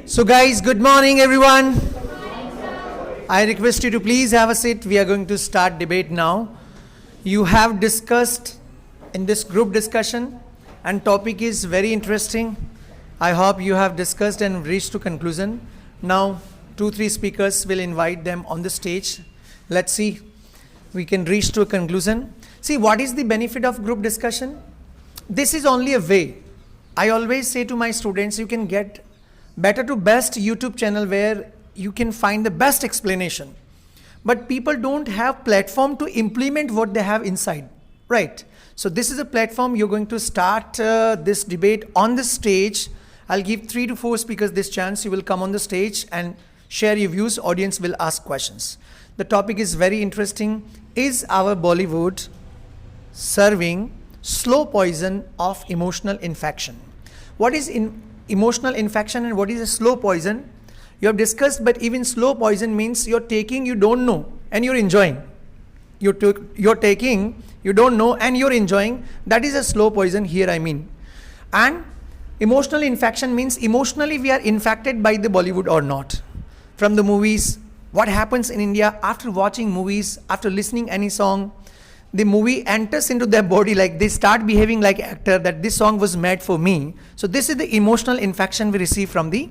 So guys, good morning everyone. I request you to please have a seat. We are going to start debate now. You have discussed in this group discussion and topic is very interesting. I hope you have discussed and reached to conclusion. Now 2-3 speakers will invite them on the stage. Let's see we can reach to a conclusion. See, what is the benefit of group discussion? This is only a way. I always say to my students, you can get better to best YouTube channel where you can find the best explanation. But people don't have platform to implement what they have inside, right? So this is a platform. You're going to start this debate on the stage. I'll give 3 to 4 speakers this chance. You will come on the stage and share your views. Audience will ask questions. The topic is very interesting. Is our Bollywood serving slow poison of emotional infection? What is emotional infection and what is a slow poison? You have discussed, but even slow poison means you're taking, you don't know, and you're enjoying. You're taking, you don't know, and you're enjoying. That is a slow poison here, I mean. And emotional infection means emotionally we are infected by the Bollywood or not. From the movies, what happens in India after watching movies, after listening any song, the movie enters into their body, like they start behaving like actor, that this song was made for me. So this is the emotional infection we receive from the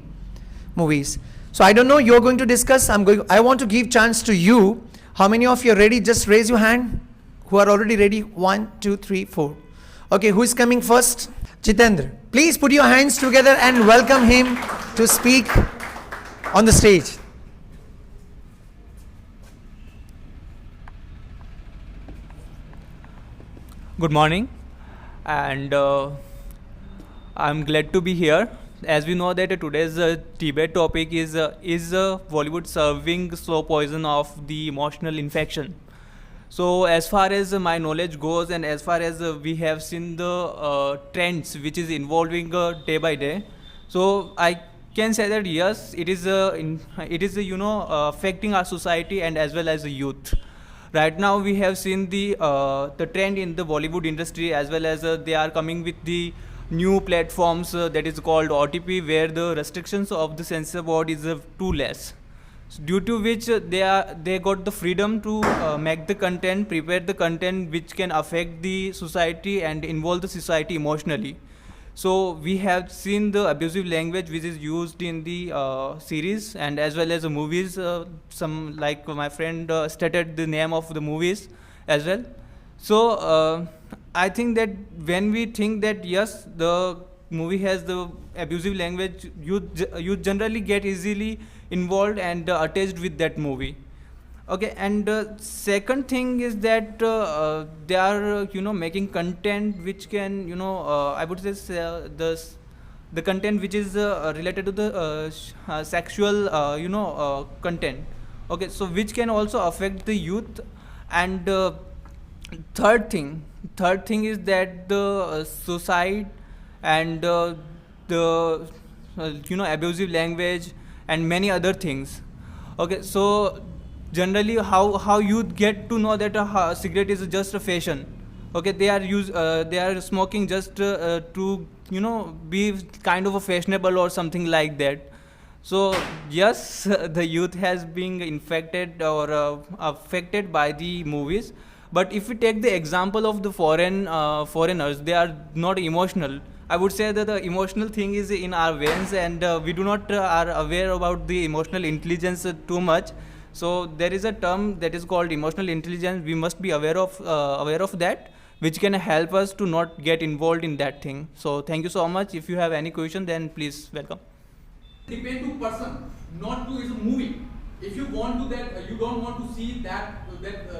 movies. So I don't know, you're going to discuss. I want to give chance to you. How many of you are ready? Just raise your hand. Who are already ready? 1, 2, 3, 4. Okay, who is coming first? Jitendra. Please put your hands together and welcome him to speak on the stage. Good morning, and I'm glad to be here. As we know that today's debate topic is Bollywood serving slow poison of the emotional infection. So as far as my knowledge goes, and as far as we have seen the trends which is evolving day by day, so I can say that yes, it is affecting our society and as well as the youth. Right now we have seen the trend in the Bollywood industry, as well as they are coming with the new platforms that is called OTP, where the restrictions of the censor board is too less. So due to which they got the freedom to make the content, prepare the content which can affect the society and involve the society emotionally. So we have seen the abusive language which is used in the series and as well as the movies. Some, like my friend stated the name of the movies as well. So I think that when we think that yes, the movie has the abusive language, you generally get easily involved and attached with that movie. Okay, and second thing is that they are making content which can I would say the content which is related to the sexual content. Okay, so which can also affect the youth. And third thing is that the suicide and the abusive language and many other things. Okay, so generally how youth get to know that a cigarette is just a fashion. Okay, they are smoking just to be kind of a fashionable or something like that. So yes, the youth has been infected or affected by the movies. But if we take the example of the foreigners, they are not emotional. I would say that the emotional thing is in our veins, and we do not are aware about the emotional intelligence too much. So there is a term that is called emotional intelligence. We must be aware of that, which can help us to not get involved in that thing. So thank you so much. If you have any question, then please welcome. Depend to person, not to is a movie. If you want to that, you don't want to see that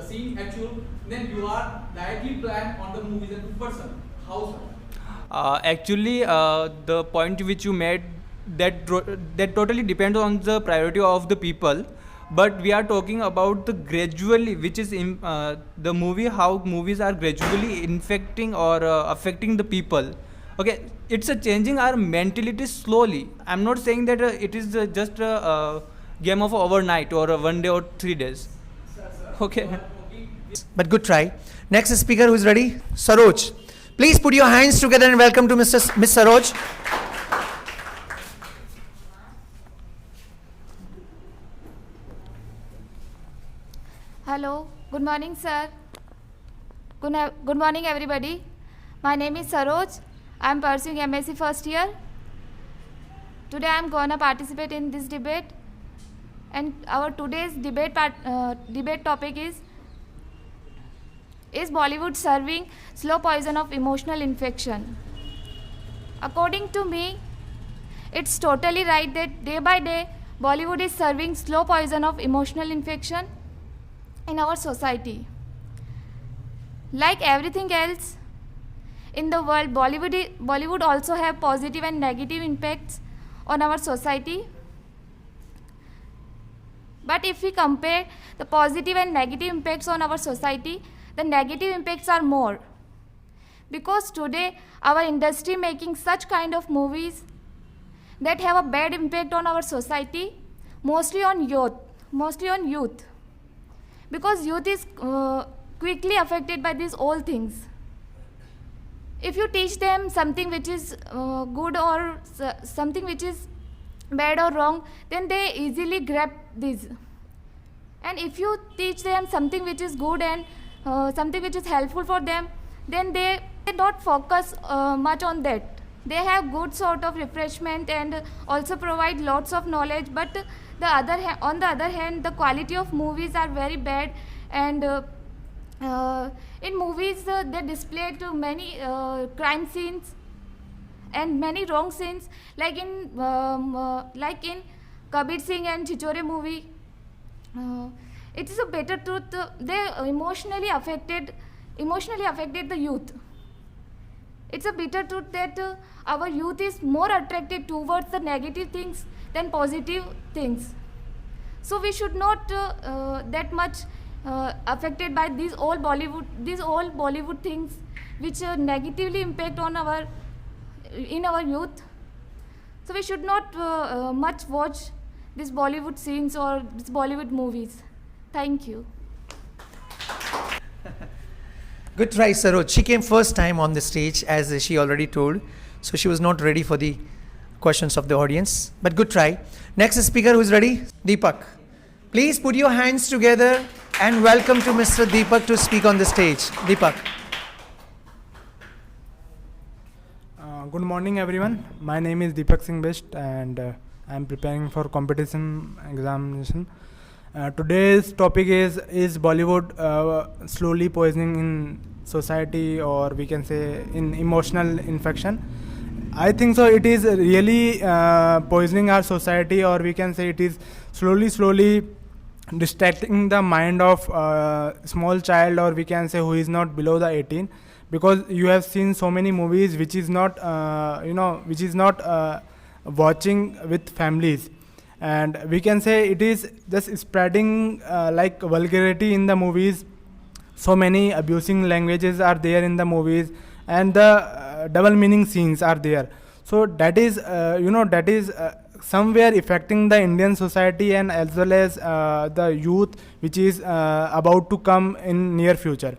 scene actual, then you are directly planned on the movies and the person. How so? Actually, the point which you made, that totally depends on the priority of the people. But we are talking about the gradually, which is in the movie, how movies are gradually infecting or affecting the people. Okay, it's changing our mentality slowly. I'm not saying that it is just a game of overnight or 1 day or 3 days. Okay. But good try. Next speaker who is ready? Saroj. Please put your hands together and welcome to Miss Saroj. Hello, good morning, sir. Good morning, everybody. My name is Saroj. I am pursuing MSc first year. Today I am gonna participate in this debate, and our today's debate topic is Bollywood serving slow poison of emotional infection? According to me, it's totally right that day by day Bollywood is serving slow poison of emotional infection in our society. Like everything else in the world, Bollywood also have positive and negative impacts on our society. But if we compare the positive and negative impacts on our society, the negative impacts are more. Because today our industry making such kind of movies that have a bad impact on our society, mostly on youth. Because youth is quickly affected by these all things. If you teach them something which is good or something which is bad or wrong, then they easily grab this. And if you teach them something which is good and something which is helpful for them, then they don't focus much on that. They have good sort of refreshment and also provide lots of knowledge, but on the other hand, the quality of movies are very bad, and in movies they display too many crime scenes and many wrong scenes, like in Kabir Singh and Chichore movie. It is a better truth. They emotionally affected the youth. It's a bitter truth that our youth is more attracted towards the negative things than positive things. So we should not that much affected by these all Bollywood things which negatively impact on our youth. So we should not much watch these Bollywood scenes or these Bollywood movies. Thank you. Good try, Saroj. She came first time on the stage, as she already told. So she was not ready for the questions of the audience. But good try. Next speaker who is ready? Deepak. Please put your hands together and welcome to Mr. Deepak to speak on the stage. Deepak. Good morning, everyone. My name is Deepak Singh Best, and I am preparing for competition examination. Today's topic is Bollywood slowly poisoning in society, or we can say in emotional infection. I think so. It is really poisoning our society, or we can say it is slowly distracting the mind of small child, or we can say who is not below the 18, because you have seen so many movies which is not watching with families. And we can say it is just spreading like vulgarity in the movies. So many abusing languages are there in the movies, and the double meaning scenes are there. So that is somewhere affecting the Indian society, and as well as the youth which is about to come in near future.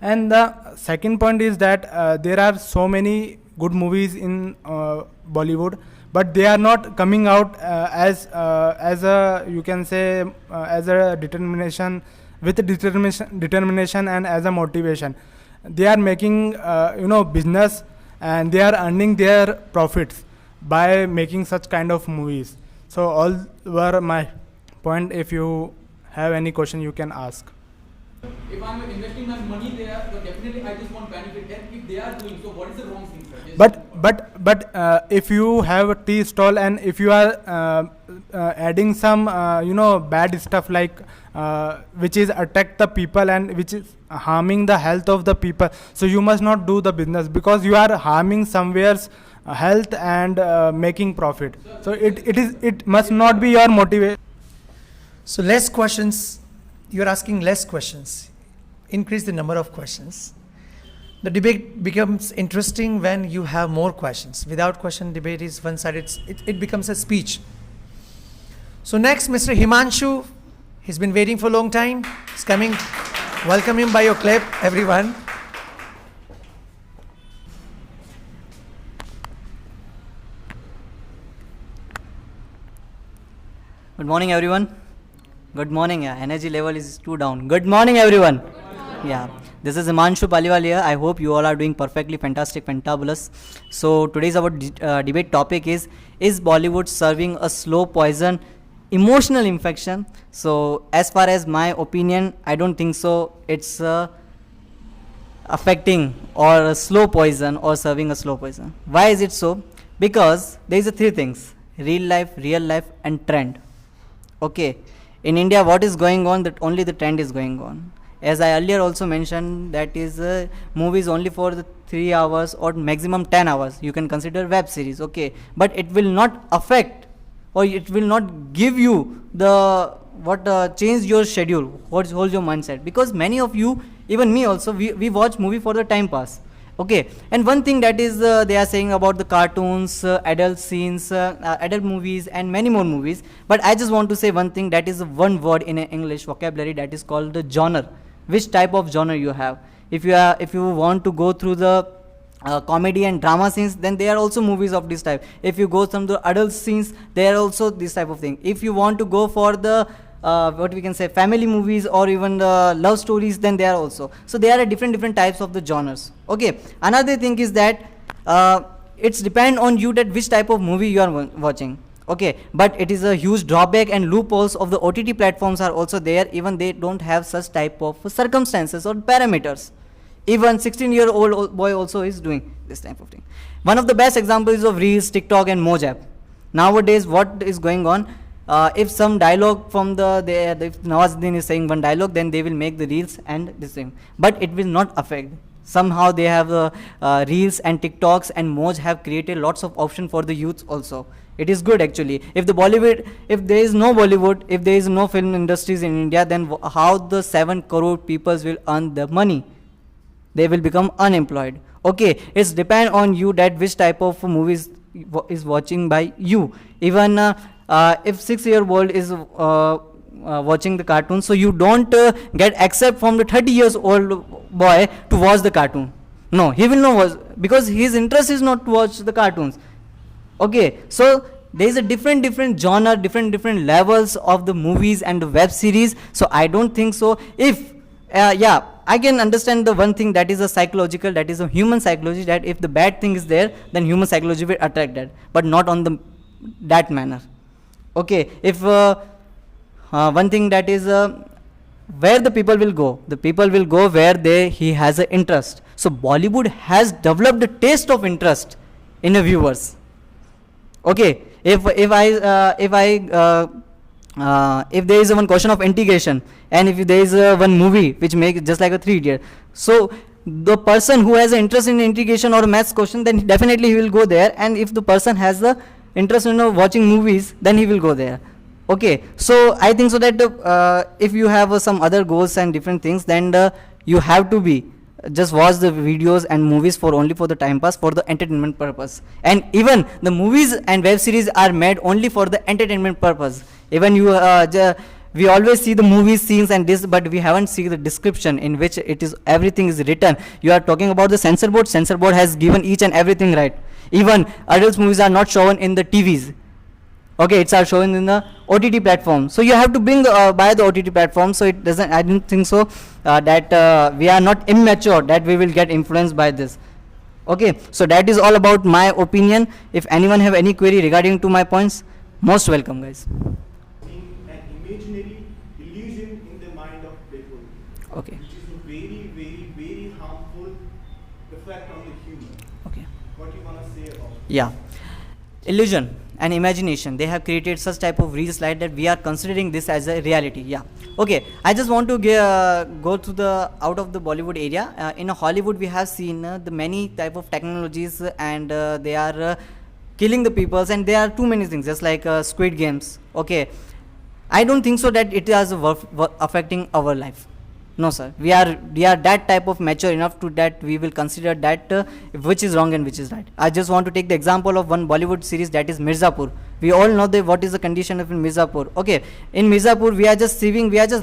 And the second point is that there are so many good movies in Bollywood, but they are not coming out as a, you can say, as a determination and as a motivation. They are making business, and they are earning their profits by making such kind of movies. So all were my point. If you have any question, you can ask. If I'm investing my money there, so definitely I just want benefit. And if they are doing so, what is the wrong thing, sir? But if you have a tea stall, and if you are adding some bad stuff like which is attack the people and which is harming the health of the people, so you must not do the business, because you are harming somewhere's health and making profit. So it must not be your motivation. So less questions. You are asking less questions. Increase the number of questions. The debate becomes interesting when you have more questions. Without question, debate is one-sided. It becomes a speech. So next, Mr. Himanshu. He's been waiting for a long time. He's coming. Welcome him by your clap, everyone. Good morning, everyone. Good morning. Yeah, energy level is too down. Good morning, everyone. Yeah, this is Himanshu Paliwal here. I hope you all are doing perfectly fantastic, fantabulous. So today's our debate topic is Bollywood serving a slow poison, emotional infection? So as far as my opinion, I don't think so. It's affecting or a slow poison or serving a slow poison. Why is it so? Because there is a three things: real life, and trend. Okay, in India, what is going on? That only the trend is going on. As I earlier also mentioned, that is movies only for the 3 hours or maximum 10 hours. You can consider web series. Okay, but it will not affect or it will not give you the change your schedule, hold your mindset, because many of you, even me also, we watch movie for the time pass. Okay, and one thing that is they are saying about the cartoons, adult scenes, adult movies, and many more movies. But I just want to say one thing, that is one word in English vocabulary, that is called the genre. Which type of genre you have? If you want to go through the comedy and drama scenes, then there are also movies of this type. If you go from the adult scenes, there are also this type of thing. If you want to go for the what we can say family movies or even the love stories, then there are also. So there are different types of the genres. Okay, another thing is that it's depend on you that which type of movie you are watching. Okay, but it is a huge drawback and loopholes of the OTT platforms are also there. Even they don't have such type of circumstances or parameters. Even 16-year-old boy also is doing this type of thing. One of the best examples of Reels, TikTok, and Mojab. Nowadays, what is going on? If some dialogue from if Nawazuddin is saying one dialogue, then they will make the Reels and the same. But it will not affect. Somehow they have Reels and TikToks and Moj have created lots of option for the youth also. It is good actually. If there is no Bollywood, if there is no film industries in India, then how the 7 crore people will earn the money? They will become unemployed. Okay, it's depend on you that which type of movies is watching by you. Even if 6-year-old is watching the cartoon, so you don't get accept from the 30 years old boy to watch the cartoon. No, he will not watch, because his interest is not to watch the cartoons. Okay, so there is a different genre, different levels of the movies and the web series. So I don't think so. If I can understand the one thing, that is a psychological, that is a human psychology, that if the bad thing is there, then human psychology will attract that, but not on that manner. Okay, if one thing, that is where the people will go where he has an interest. So Bollywood has developed a taste of interest in the viewers. Okay, if there is one question of integration, and if there is one movie which makes just like a 3 Idiot, so the person who has an interest in integration or maths question, then definitely he will go there. And if the person has the interest in watching movies, then he will go there. Okay, so I think so that if you have some other goals and different things, then you have to be just watch the videos and movies only for the time pass, for the entertainment purpose. And even the movies and web series are made only for the entertainment purpose. Even we always see the movie scenes and this, but we haven't seen the description in which everything is written. You are talking about the censor board. Censor board has given each and everything right. Even adults movies are not shown in the TVs. Okay, it's are shown in the OTT platform. So you have to buy the OTT platform. So it doesn't. I don't think so that we are not immature, that we will get influenced by this. Okay, so that is all about my opinion. If anyone have any query regarding to my points, most welcome, guys. An imaginary illusion in the mind of people. Okay. Which is a very harmful effect on the human. Okay. What you want to say about it? Yeah, illusion and imagination, they have created such type of real slide that we are considering this as a reality. Yeah, okay, I just want to go to the out of the Bollywood area. In Hollywood we have seen the many type of technologies, and they are killing the peoples, and there are too many things, just like Squid Games. Okay, I don't think so that it is affecting our life. No sir, we are that type of mature enough to that we will consider that which is wrong and which is right. I just want to take the example of one Bollywood series, that is Mirzapur. We all know what is the condition of in Mirzapur. Okay, in Mirzapur we are just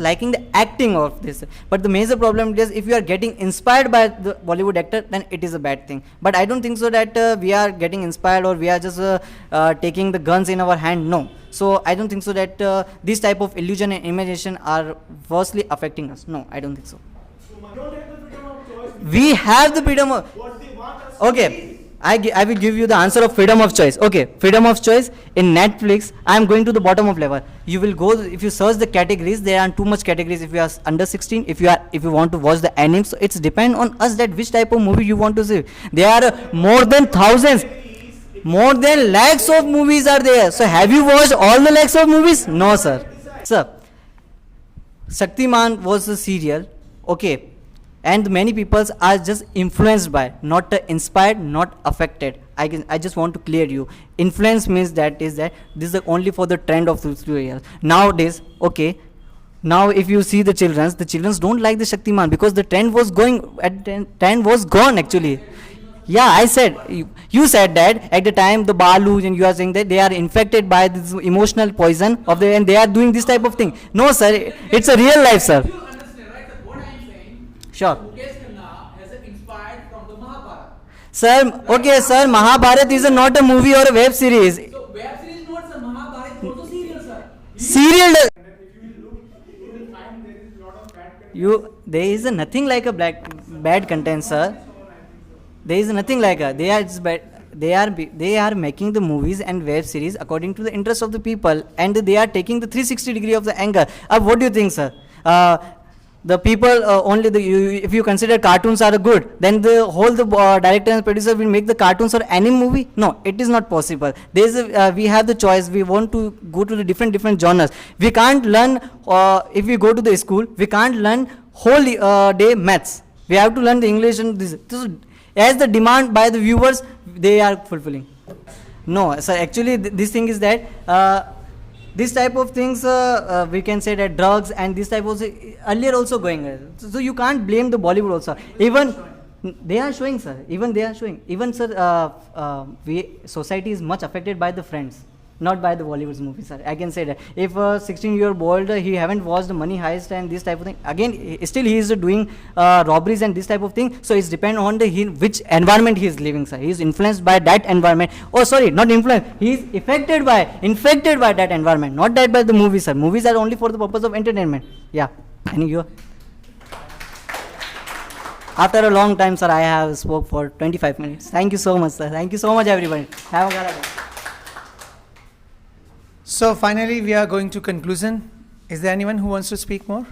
liking the acting of this, but the major problem is if you are getting inspired by the Bollywood actor, then it is a bad thing. But I don't think so that we are getting inspired or we are just taking the guns in our hand. No. So I don't think so that this type of illusion and imagination are worstly affecting us. No, I don't think so. We don't have the freedom of choice. We have the freedom of. What they want us Okay, to see. I will give you the answer of freedom of choice. Okay, freedom of choice in Netflix. I am going to the bottom of level. You will go if you search the categories. There are too much categories. If you are under 16, if you want to watch the anime, so it's depend on us that which type of movie you want to see. There are more than thousands, more than lakhs of movies are there. So have you watched all the lakhs of movies? No, sir. Sir, Shaktiman was a serial. Okay. And many people are just influenced by, not inspired, not affected. I just want to clear you. Influence means that this is only for the trend of 2 years. Nowadays, okay, now if you see the children don't like the Shaktiman because the trend was trend was gone actually. Yeah, I said, you said that at the time the Balu and you are saying that they are infected by this emotional poison and they are doing this type of thing. No, sir, it's a real life, sir. You understand, right? That what I am saying. Sure. Mukesh Khanna has inspired from the Mahabharata. Sir, okay, sir, Mahabharat is not a movie or a web series. So web series not sir, Mahabharata is also serial, sir. Serial. And if you will look, you will find there is a lot of bad content. There is nothing like a bad content, sir. There is nothing like a. They are making the movies and web series according to the interest of the people, and they are taking the 360 degree of the angle. What do you think, sir? The people if you consider cartoons are good, then the whole director and producer will make the cartoons or anime movie. No, it is not possible. We have the choice. We want to go to the different genres. We can't learn if we go to the school. We can't learn whole day maths. We have to learn the English and this as the demand by the viewers they are fulfilling. No, so actually this thing is that. This type of things we can say that drugs and this type of earlier also going. So you can't blame the Bollywood also. Even they are showing, sir. Even they are showing. Even sir, society is much affected by the Friends, not by the Bollywood's movies, sir. I can say that. If a 16-year-old he haven't watched the Money Heist and this type of thing, again still he is doing robberies and this type of thing. So it's depend on which environment he is living, sir. He is influenced by that environment. Oh, sorry, not influenced. He is infected by that environment, not that by the movies, sir. Movies are only for the purpose of entertainment. Yeah. Any you? After a long time, sir, I have spoke for 25 minutes. Thank you so much, sir. Thank you so much, everybody. Have a good day. So finally, we are going to conclusion. Is there anyone who wants to speak more?